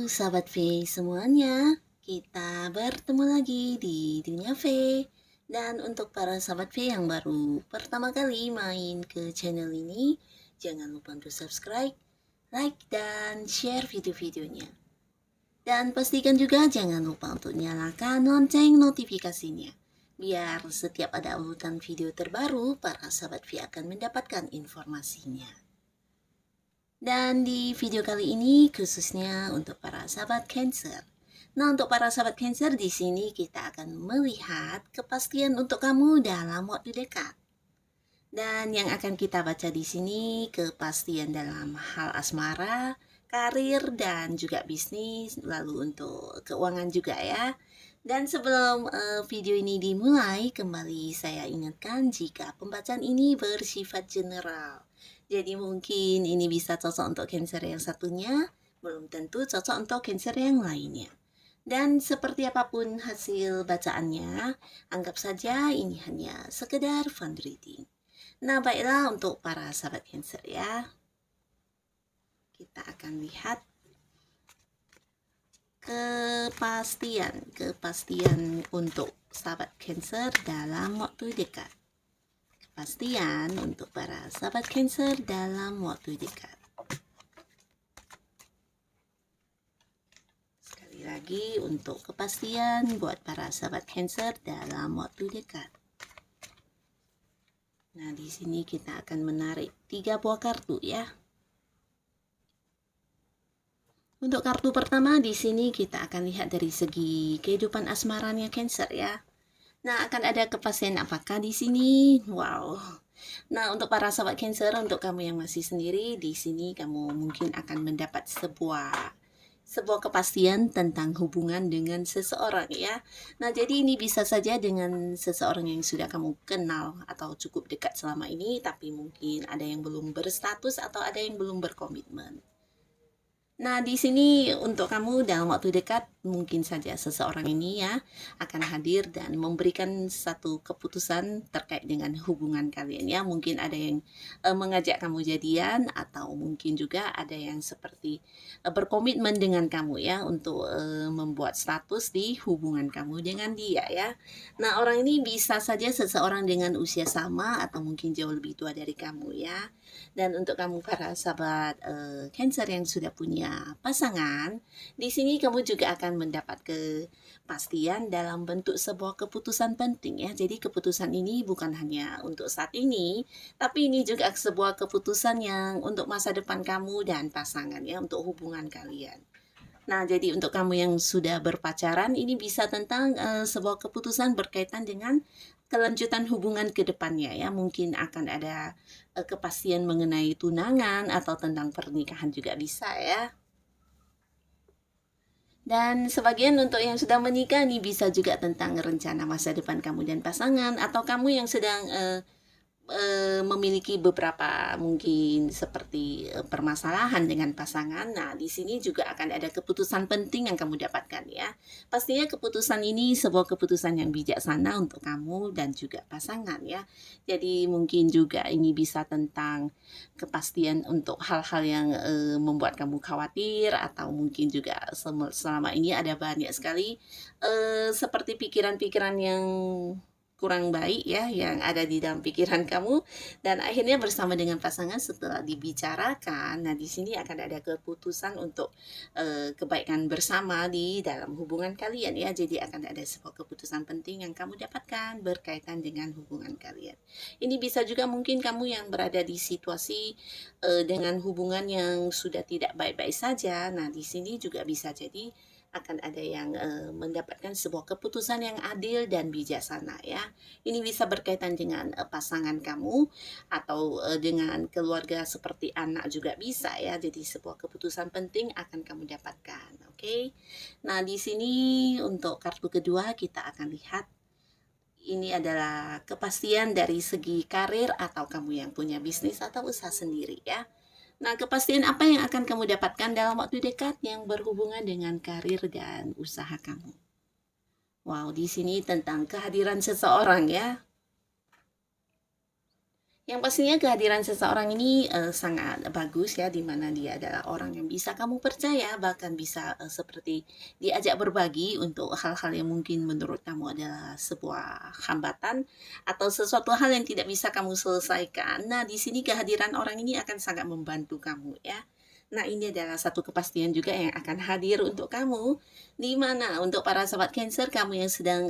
Sahabat V semuanya, kita bertemu lagi di Dunia V. Dan untuk para sahabat V yang baru pertama kali main ke channel ini, jangan lupa untuk subscribe, like, dan share video-videonya. Dan pastikan juga jangan lupa untuk nyalakan lonceng notifikasinya. Biar setiap ada urutan video terbaru, para sahabat V akan mendapatkan informasinya. Dan di video kali ini khususnya untuk para sahabat Cancer. Nah, untuk para sahabat Cancer di sini kita akan melihat kepastian untuk kamu dalam waktu dekat. Dan yang akan kita baca di sini kepastian dalam hal asmara, karir, dan juga bisnis, lalu untuk keuangan juga ya. Dan sebelum video ini dimulai, kembali saya ingatkan jika pembacaan ini bersifat general. Jadi mungkin ini bisa cocok untuk Cancer yang satunya, belum tentu cocok untuk Cancer yang lainnya. Dan seperti apapun hasil bacaannya, anggap saja ini hanya sekedar fun reading. Nah, baiklah untuk para sahabat Cancer ya. Kita akan lihat kepastian untuk sahabat Cancer dalam waktu dekat. Kepastian untuk para sahabat Cancer dalam waktu dekat. Sekali lagi untuk kepastian buat para sahabat Cancer dalam waktu dekat. Nah, di sini kita akan menarik 3 buah kartu ya. Untuk kartu pertama di sini kita akan lihat dari segi kehidupan asmaranya Cancer ya. Nah, akan ada kepastian apakah di sini? Wow. Nah, untuk para sahabat Cancer, untuk kamu yang masih sendiri, di sini kamu mungkin akan mendapat sebuah kepastian tentang hubungan dengan seseorang ya. Nah, jadi ini bisa saja dengan seseorang yang sudah kamu kenal atau cukup dekat selama ini, tapi mungkin ada yang belum berstatus atau ada yang belum berkomitmen. Nah, di sini untuk kamu dalam waktu dekat mungkin saja seseorang ini ya akan hadir dan memberikan satu keputusan terkait dengan hubungan kalian ya. Mungkin ada yang mengajak kamu jadian atau mungkin juga ada yang seperti berkomitmen dengan kamu ya untuk membuat status di hubungan kamu dengan dia ya. Nah, orang ini bisa saja seseorang dengan usia sama atau mungkin jauh lebih tua dari kamu ya. Dan untuk kamu para sahabat Cancer yang sudah punya pasangan, di sini kamu juga akan mendapat kepastian dalam bentuk sebuah keputusan penting ya. Jadi keputusan ini bukan hanya untuk saat ini, tapi ini juga sebuah keputusan yang untuk masa depan kamu dan pasangan ya, untuk hubungan kalian. Nah, jadi untuk kamu yang sudah berpacaran, ini bisa tentang sebuah keputusan berkaitan dengan kelanjutan hubungan ke depannya ya. Mungkin akan ada kepastian mengenai tunangan atau tentang pernikahan juga bisa ya. Dan sebagian untuk yang sudah menikah nih bisa juga tentang rencana masa depan kamu dan pasangan, atau kamu yang sedang memiliki beberapa mungkin seperti permasalahan dengan pasangan. Nah, di sini juga akan ada keputusan penting yang kamu dapatkan ya. Pastinya keputusan ini sebuah keputusan yang bijaksana untuk kamu dan juga pasangan ya. Jadi mungkin juga ini bisa tentang kepastian untuk hal-hal yang membuat kamu khawatir, atau mungkin juga selama ini ada banyak sekali seperti pikiran-pikiran yang kurang baik ya yang ada di dalam pikiran kamu, dan akhirnya bersama dengan pasangan setelah dibicarakan, nah di sini akan ada keputusan untuk kebaikan bersama di dalam hubungan kalian ya. Jadi akan ada sebuah keputusan penting yang kamu dapatkan berkaitan dengan hubungan kalian. Ini bisa juga mungkin kamu yang berada di situasi dengan hubungan yang sudah tidak baik-baik saja. Nah, di sini juga bisa jadi akan ada yang mendapatkan sebuah keputusan yang adil dan bijaksana ya. Ini bisa berkaitan dengan pasangan kamu atau dengan keluarga seperti anak juga bisa ya. Jadi sebuah keputusan penting akan kamu dapatkan. Oke. Nah, di sini untuk kartu kedua kita akan lihat ini adalah kepastian dari segi karir atau kamu yang punya bisnis atau usaha sendiri ya. Nah, kepastian apa yang akan kamu dapatkan dalam waktu dekat yang berhubungan dengan karir dan usaha kamu? Wow, di sini tentang kehadiran seseorang ya. Yang pastinya kehadiran seseorang ini, sangat bagus ya, di mana dia adalah orang yang bisa kamu percaya, bahkan bisa, seperti diajak berbagi untuk hal-hal yang mungkin menurut kamu adalah sebuah hambatan atau sesuatu hal yang tidak bisa kamu selesaikan. Nah, di sini kehadiran orang ini akan sangat membantu kamu ya. Nah, ini adalah satu kepastian juga yang akan hadir untuk kamu, di mana untuk para sobat Cancer, kamu yang sedang,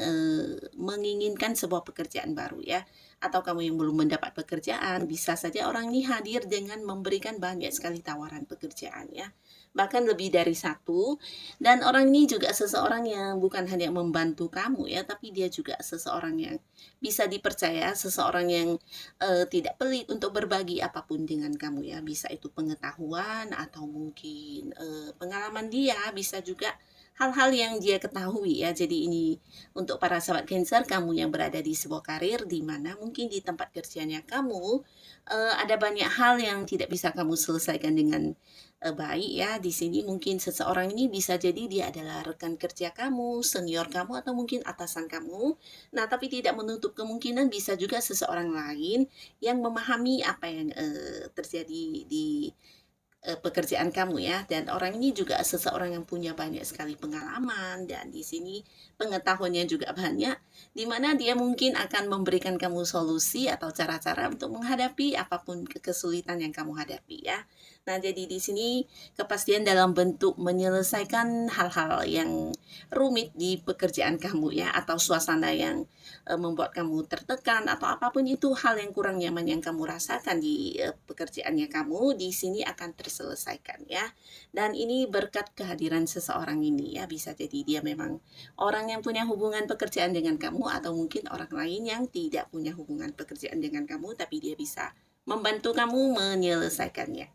menginginkan sebuah pekerjaan baru ya, atau kamu yang belum mendapat pekerjaan, bisa saja orang ini hadir dengan memberikan banyak sekali tawaran pekerjaan ya. Bahkan lebih dari satu, dan orang ini juga seseorang yang bukan hanya membantu kamu ya, tapi dia juga seseorang yang bisa dipercaya, seseorang yang tidak pelit untuk berbagi apapun dengan kamu ya. Bisa itu pengetahuan atau mungkin pengalaman dia, bisa juga hal-hal yang dia ketahui ya. Jadi ini untuk para sahabat Cancer, kamu yang berada di sebuah karir di mana mungkin di tempat kerjanya kamu ada banyak hal yang tidak bisa kamu selesaikan dengan baik ya. Di sini mungkin seseorang ini bisa jadi dia adalah rekan kerja kamu, senior kamu atau mungkin atasan kamu. Nah, tapi tidak menutup kemungkinan bisa juga seseorang lain yang memahami apa yang terjadi di pekerjaan kamu ya, dan orang ini juga seseorang yang punya banyak sekali pengalaman dan di sini pengetahuannya juga banyak, di mana dia mungkin akan memberikan kamu solusi atau cara-cara untuk menghadapi apapun kesulitan yang kamu hadapi ya. Nah, jadi di sini kepastian dalam bentuk menyelesaikan hal-hal yang rumit di pekerjaan kamu ya, atau suasana yang membuat kamu tertekan atau apapun itu hal yang kurang nyaman yang kamu rasakan di pekerjaannya kamu, di sini akan terselesaikan ya. Dan ini berkat kehadiran seseorang ini ya, bisa jadi dia memang orang yang punya hubungan pekerjaan dengan kamu atau mungkin orang lain yang tidak punya hubungan pekerjaan dengan kamu tapi dia bisa membantu kamu menyelesaikannya.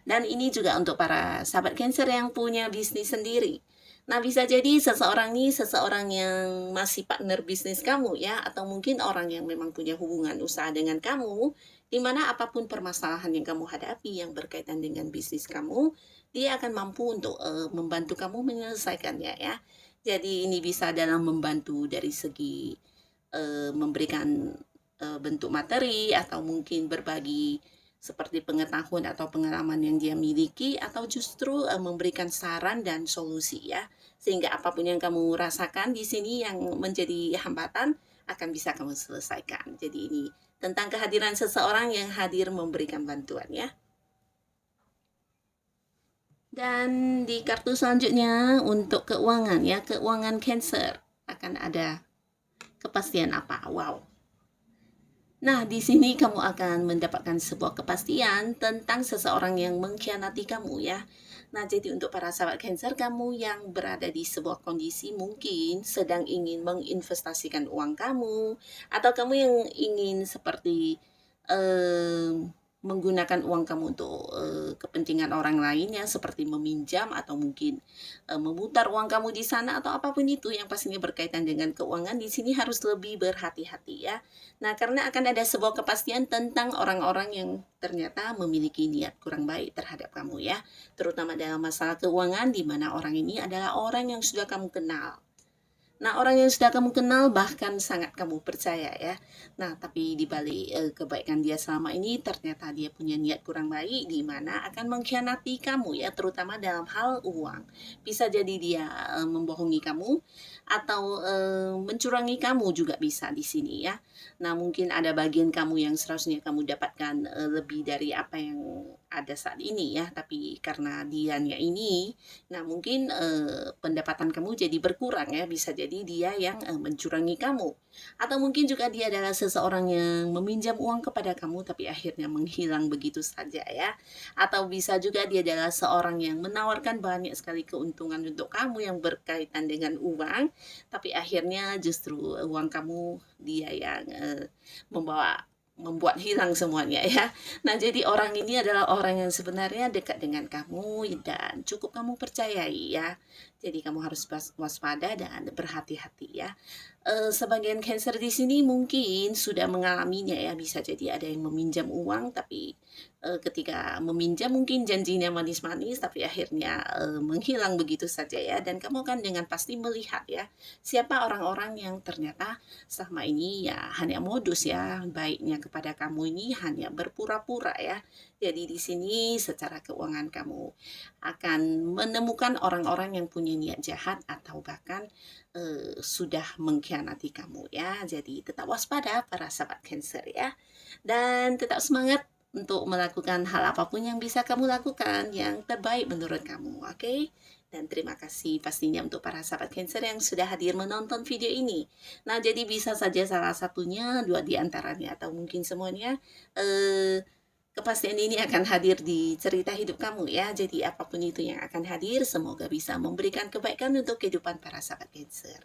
Dan ini juga untuk para sahabat Cancer yang punya bisnis sendiri. Nah, bisa jadi seseorang ini seseorang yang masih partner bisnis kamu ya, atau mungkin orang yang memang punya hubungan usaha dengan kamu, di mana apapun permasalahan yang kamu hadapi yang berkaitan dengan bisnis kamu, dia akan mampu untuk membantu kamu menyelesaikannya ya. Jadi ini bisa dalam membantu dari segi memberikan bentuk materi atau mungkin berbagi seperti pengetahuan atau pengalaman yang dia miliki atau justru memberikan saran dan solusi ya. Sehingga apapun yang kamu rasakan di sini yang menjadi hambatan akan bisa kamu selesaikan. Jadi ini tentang kehadiran seseorang yang hadir memberikan bantuan ya. Dan di kartu selanjutnya untuk keuangan ya, keuangan Cancer akan ada kepastian apa? Wow. Nah, di sini kamu akan mendapatkan sebuah kepastian tentang seseorang yang mengkhianati kamu ya. Nah, jadi untuk para sahabat Cancer, kamu yang berada di sebuah kondisi mungkin sedang ingin menginvestasikan uang kamu, atau kamu yang ingin seperti menggunakan uang kamu untuk kepentingan orang lain ya, seperti meminjam atau mungkin memutar uang kamu di sana atau apapun itu yang pastinya berkaitan dengan keuangan, di sini harus lebih berhati-hati ya. Nah, karena akan ada sebuah kepastian tentang orang-orang yang ternyata memiliki niat kurang baik terhadap kamu ya, terutama dalam masalah keuangan di mana orang ini adalah orang yang sudah kamu kenal. Nah, orang yang sudah kamu kenal bahkan sangat kamu percaya ya. Nah, tapi di balik kebaikan dia selama ini ternyata dia punya niat kurang baik di mana akan mengkhianati kamu ya, terutama dalam hal uang. Bisa jadi dia membohongi kamu atau mencurangi kamu juga bisa di sini ya. Nah, mungkin ada bagian kamu yang seharusnya kamu dapatkan lebih dari apa yang ada saat ini ya, tapi karena dianya ini, nah mungkin pendapatan kamu jadi berkurang ya, bisa jadi dia yang mencurangi kamu. Atau mungkin juga dia adalah seseorang yang meminjam uang kepada kamu tapi akhirnya menghilang begitu saja ya. Atau bisa juga dia adalah seorang yang menawarkan banyak sekali keuntungan untuk kamu yang berkaitan dengan uang, tapi akhirnya justru uang kamu dia yang membuat hilang semuanya ya. Nah, jadi orang ini adalah orang yang sebenarnya dekat dengan kamu dan cukup kamu percayai ya. Jadi kamu harus waspada dan berhati-hati ya. Sebagian Cancer di sini mungkin sudah mengalaminya ya, bisa jadi ada yang meminjam uang tapi, ketika meminjam mungkin janjinya manis-manis tapi akhirnya, menghilang begitu saja ya, dan kamu kan dengan pasti melihat ya, siapa orang-orang yang ternyata selama ini ya hanya modus ya, baiknya kepada kamu ini hanya berpura-pura ya. Jadi di sini secara keuangan kamu akan menemukan orang-orang yang punya niat jahat atau bahkan sudah mengkhianati kamu ya. Jadi tetap waspada para sahabat Cancer ya. Dan tetap semangat untuk melakukan hal apapun yang bisa kamu lakukan yang terbaik menurut kamu, oke? Dan terima kasih pastinya untuk para sahabat Cancer yang sudah hadir menonton video ini. Nah, jadi bisa saja salah satunya, dua di antaranya, atau mungkin semuanya, eh, kepastian ini akan hadir di cerita hidup kamu ya. Jadi apapun itu yang akan hadir, semoga bisa memberikan kebaikan untuk kehidupan para sahabat Cancer.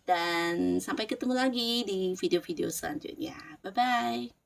Dan sampai ketemu lagi di video-video selanjutnya. Bye-bye.